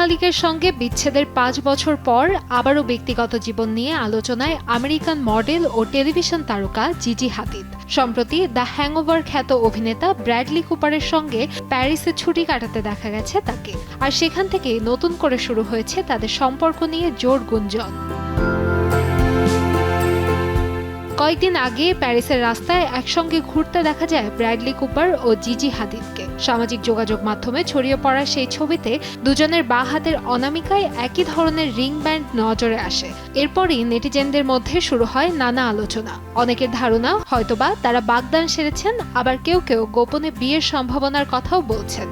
মালিকের সঙ্গে বিচ্ছেদের 5 বছর পর আবারও ব্যক্তিগত জীবন নিয়ে আলোচনায় আমেরিকান মডেল ও টেলিভিশন তারকা জিজি হাদিদ। সম্প্রতি দ্য হ্যাংওভার খ্যাত অভিনেতা ব্র্যাডলি কুপারের সঙ্গে প্যারিসে ছুটি কাটাতে দেখা গেছে তাকে। আর সেখান থেকে নতুন করে শুরু হয়েছে তাদের সম্পর্ক নিয়ে জোর গুঞ্জন। কয়েকদিন আগে প্যারিসের রাস্তায় একসঙ্গে ঘুরতে দেখা যায় ব্র্যাডলি কুপার ও জিজি হাদিদকে। সামাজিক যোগাযোগ মাধ্যমে ছড়িয়ে পড়া সেই ছবিতে দুজনের বাঁ হাতের অনামিকায় একই ধরনের রিং ব্যান্ড নজরে আসে। এরপরই নেটিজেনদের মধ্যে শুরু হয় নানা আলোচনা। অনেকের ধারণা হয়তোবা তারা বাগদান সেরেছেন, আবার কেউ কেউ গোপনে বিয়ের সম্ভাবনার কথাও বলছেন।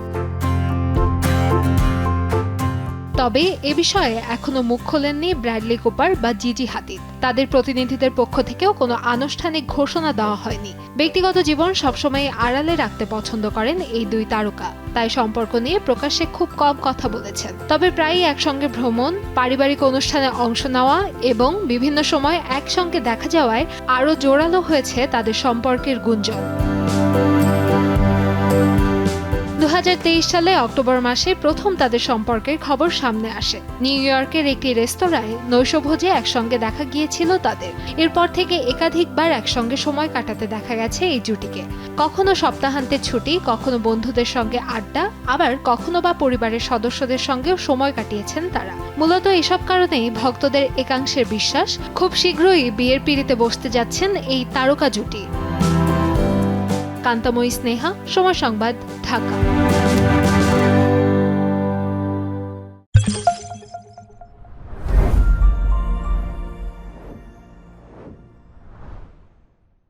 তবে এ বিষয়ে এখনো মুখ খোলেননি ব্র্যাডলি কুপার বা জিজি হাদিদ। তাদের প্রতিনিধিদের পক্ষ থেকেও কোনো আনুষ্ঠানিক ঘোষণা দেওয়া হয়নি। ব্যক্তিগত জীবন সবসময় আড়ালে রাখতে পছন্দ করেন এই দুই তারকা, তাই সম্পর্ক নিয়ে প্রকাশ্যে খুব কম কথা বলেছেন। তবে প্রায়ই একসঙ্গে ভ্রমণ, পারিবারিক অনুষ্ঠানে অংশ নেওয়া এবং বিভিন্ন সময় একসঙ্গে দেখা যাওয়ায় আরও জোরালো হয়েছে তাদের সম্পর্কের গুঞ্জন। 2023 সালে অক্টোবর মাসে প্রথম তাদের সম্পর্কের খবর সামনে আসে। নিউ ইয়র্কের একটি রেস্তোরাঁয় নৈশভোজে একসঙ্গে দেখা গিয়েছিল তাদের। এরপর থেকে একাধিকবার একসঙ্গে সময় কাটাতে দেখা গেছে এই জুটিকে। কখনো সপ্তাহান্তের ছুটি, কখনো বন্ধুদের সঙ্গে আড্ডা, আবার কখনো বা পরিবারের সদস্যদের সঙ্গেও সময় কাটিয়েছেন তারা। মূলত এসব কারণেই ভক্তদের একাংশের বিশ্বাস, খুব শীঘ্রই বিয়ের পিঁড়িতে বসতে যাচ্ছেন এই তারকা জুটি। কান্তাময়ী স্নেহা, সময় সংবাদ, ঢাকা।